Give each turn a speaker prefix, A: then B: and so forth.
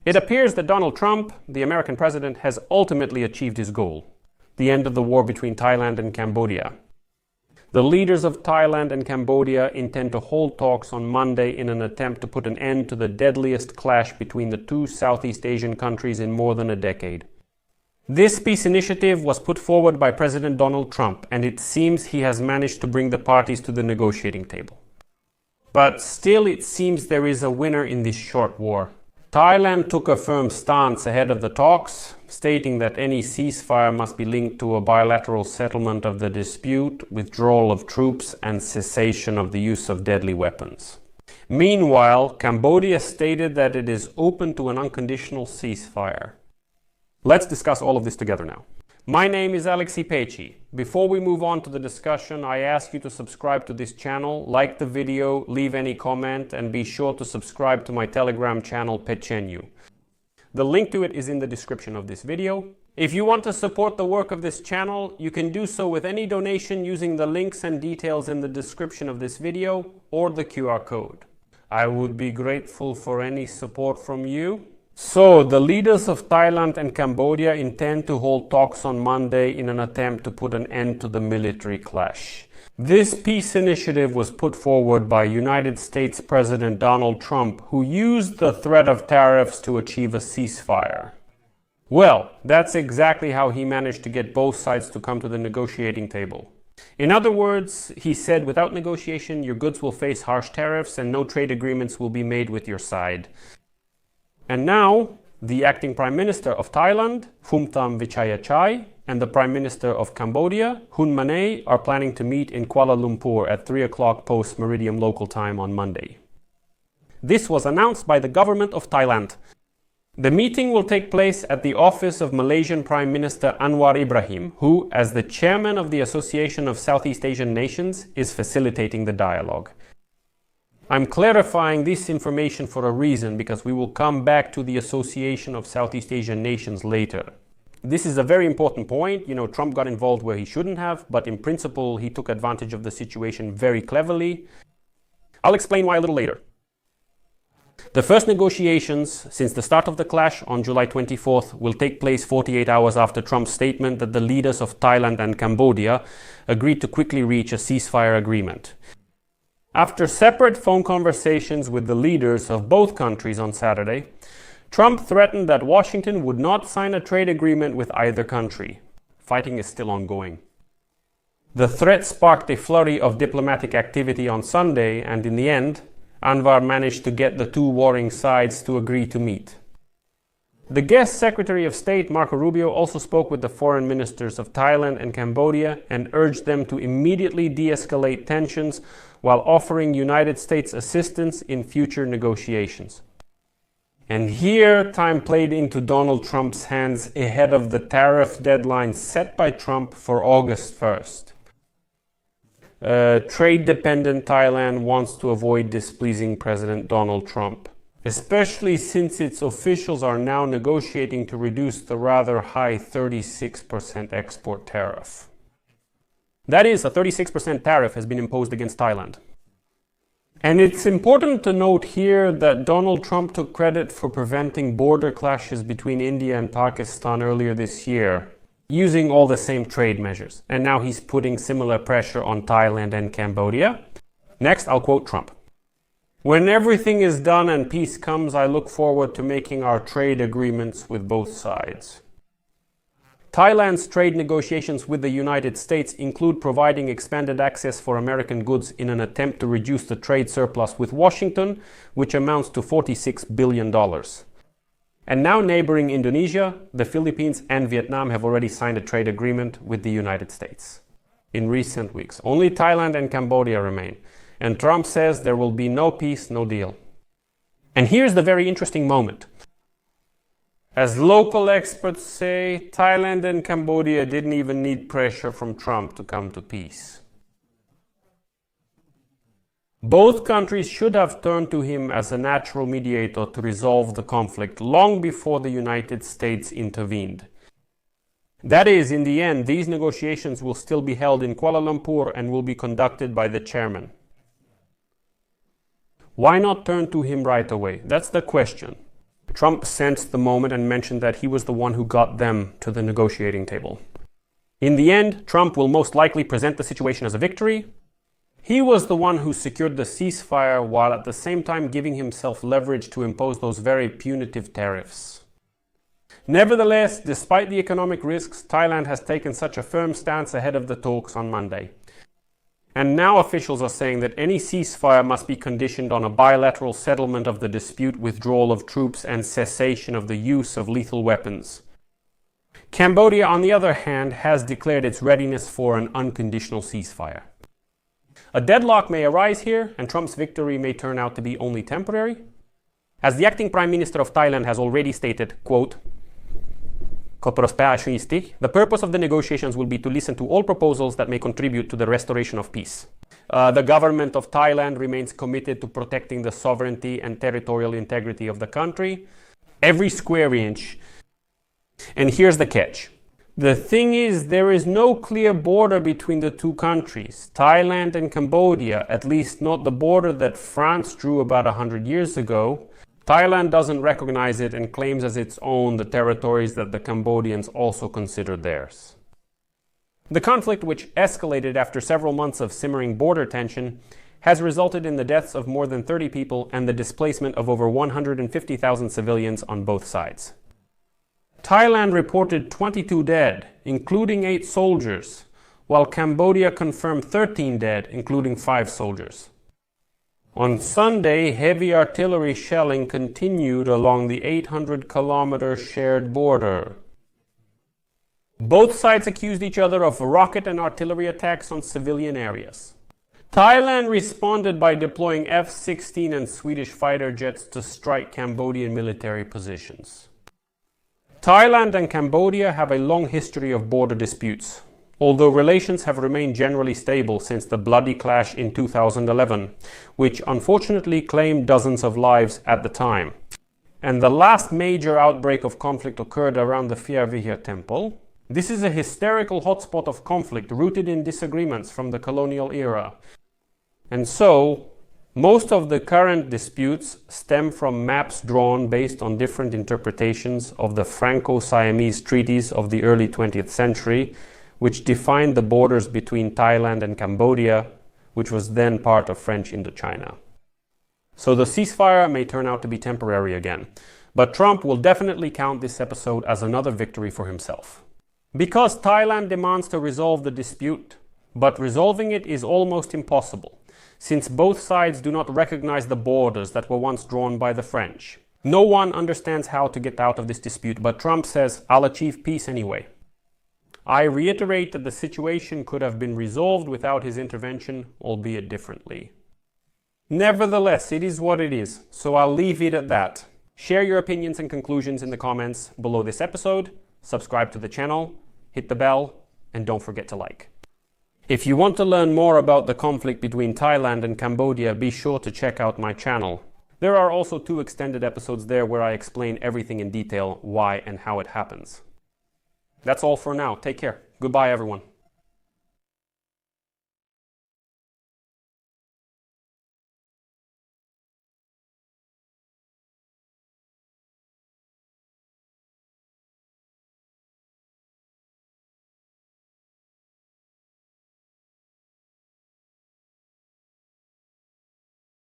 A: It appears that Donald Trump, the American president, has ultimately achieved his goal, the end of the war between Thailand and Cambodia. The leaders of Thailand and Cambodia intend to hold talks on Monday in an attempt to put an end to the deadliest clash between the two Southeast Asian countries in more than a decade. This peace initiative was put forward by President Donald Trump, and it seems he has managed to bring the parties to the negotiating table. But still, it seems there is a winner in this short war. Thailand took a firm stance ahead of the talks, stating that any ceasefire must be linked to a bilateral settlement of the dispute, withdrawal of troops, and cessation of the use of deadly weapons. Meanwhile, Cambodia stated that it is open to an unconditional ceasefire. Let's discuss all of this together now. My name is Alexei Peci. Before we move on to the discussion, I ask you to subscribe to this channel, like the video, leave any comment, and be sure to subscribe to my Telegram channel Pechenyu. The link to it is in the description of this video. If you want to support the work of this channel, you can do so with any donation using the links and details in the description of this video or the QR code. I would be grateful for any support from you. So, the leaders of Thailand and Cambodia intend to hold talks on Monday in an attempt to put an end to the military clash. This peace initiative was put forward by United States President Donald Trump, who used the threat of tariffs to achieve a ceasefire. Well, that's exactly how he managed to get both sides to come to the negotiating table. In other words, he said without negotiation, your goods will face harsh tariffs and no trade agreements will be made with your side. And now, the acting Prime Minister of Thailand, Phumtham Vichayachai, and the Prime Minister of Cambodia, Hun Manet, are planning to meet in Kuala Lumpur at 3 o'clock post-meridian local time on Monday. This was announced by the government of Thailand. The meeting will take place at the office of Malaysian Prime Minister Anwar Ibrahim, who, as the chairman of the Association of Southeast Asian Nations, is facilitating the dialogue. I'm clarifying this information for a reason, because we will come back to the Association of Southeast Asian Nations later. This is a very important point. Trump got involved where he shouldn't have, but in principle, he took advantage of the situation very cleverly. I'll explain why a little later. The first negotiations since the start of the clash on July 24th will take place 48 hours after Trump's statement that the leaders of Thailand and Cambodia agreed to quickly reach a ceasefire agreement. After separate phone conversations with the leaders of both countries on Saturday, Trump threatened that Washington would not sign a trade agreement with either country. Fighting is still ongoing. The threat sparked a flurry of diplomatic activity on Sunday, and in the end, Anwar managed to get the two warring sides to agree to meet. The guest Secretary of State, Marco Rubio, also spoke with the foreign ministers of Thailand and Cambodia and urged them to immediately de-escalate tensions while offering United States assistance in future negotiations. And here, time played into Donald Trump's hands ahead of the tariff deadline set by Trump for August 1st. Trade-dependent Thailand wants to avoid displeasing President Donald Trump, especially since its officials are now negotiating to reduce the rather high 36% export tariff. That is, a 36% tariff has been imposed against Thailand. And it's important to note here that Donald Trump took credit for preventing border clashes between India and Pakistan earlier this year, using all the same trade measures. And now he's putting similar pressure on Thailand and Cambodia. Next, I'll quote Trump. "When everything is done and peace comes, I look forward to making our trade agreements with both sides." Thailand's trade negotiations with the United States include providing expanded access for American goods in an attempt to reduce the trade surplus with Washington, which amounts to $46 billion. And now neighboring Indonesia, the Philippines and Vietnam have already signed a trade agreement with the United States. In recent weeks, only Thailand and Cambodia remain. And Trump says there will be no peace, no deal. And here's the very interesting moment. As local experts say, Thailand and Cambodia didn't even need pressure from Trump to come to peace. Both countries should have turned to him as a natural mediator to resolve the conflict long before the United States intervened. That is, in the end, these negotiations will still be held in Kuala Lumpur and will be conducted by the chairman. Why not turn to him right away? That's the question. Trump sensed the moment and mentioned that he was the one who got them to the negotiating table. In the end, Trump will most likely present the situation as a victory. He was the one who secured the ceasefire while at the same time giving himself leverage to impose those very punitive tariffs. Nevertheless, despite the economic risks, Thailand has taken such a firm stance ahead of the talks on Monday. And now officials are saying that any ceasefire must be conditioned on a bilateral settlement of the dispute, withdrawal of troops, and cessation of the use of lethal weapons. Cambodia, on the other hand, has declared its readiness for an unconditional ceasefire. A deadlock may arise here, and Trump's victory may turn out to be only temporary. As the acting Prime Minister of Thailand has already stated, quote, the purpose of the negotiations will be to listen to all proposals that may contribute to the restoration of peace. The government of Thailand remains committed to protecting the sovereignty and territorial integrity of the country, every square inch. And here's the catch. The thing is, there is no clear border between the two countries, Thailand and Cambodia, at least not the border that France drew about 100 years ago. Thailand doesn't recognize it and claims as its own the territories that the Cambodians also consider theirs. The conflict, which escalated after several months of simmering border tension, has resulted in the deaths of more than 30 people and the displacement of over 150,000 civilians on both sides. Thailand reported 22 dead, including 8 soldiers, while Cambodia confirmed 13 dead, including 5 soldiers. On Sunday, heavy artillery shelling continued along the 800-kilometer shared border. Both sides accused each other of rocket and artillery attacks on civilian areas. Thailand responded by deploying F-16 and Swedish fighter jets to strike Cambodian military positions. Thailand and Cambodia have a long history of border disputes, although relations have remained generally stable since the bloody clash in 2011, which unfortunately claimed dozens of lives at the time. And the last major outbreak of conflict occurred around the Phia temple. This is a hysterical hotspot of conflict rooted in disagreements from the colonial era. And so, most of the current disputes stem from maps drawn based on different interpretations of the Franco-Siamese treaties of the early 20th century, which defined the borders between Thailand and Cambodia, which was then part of French Indochina. So the ceasefire may turn out to be temporary again, but Trump will definitely count this episode as another victory for himself. Because Thailand demands to resolve the dispute, but resolving it is almost impossible, since both sides do not recognize the borders that were once drawn by the French. No one understands how to get out of this dispute, but Trump says, "I'll achieve peace anyway." I reiterate that the situation could have been resolved without his intervention, albeit differently. Nevertheless, it is what it is, so I'll leave it at that. Share your opinions and conclusions in the comments below this episode, subscribe to the channel, hit the bell, and don't forget to like. If you want to learn more about the conflict between Thailand and Cambodia, be sure to check out my channel. There are also 2 extended episodes there where I explain everything in detail, why and how it happens. That's all for now. Take care. Goodbye, everyone.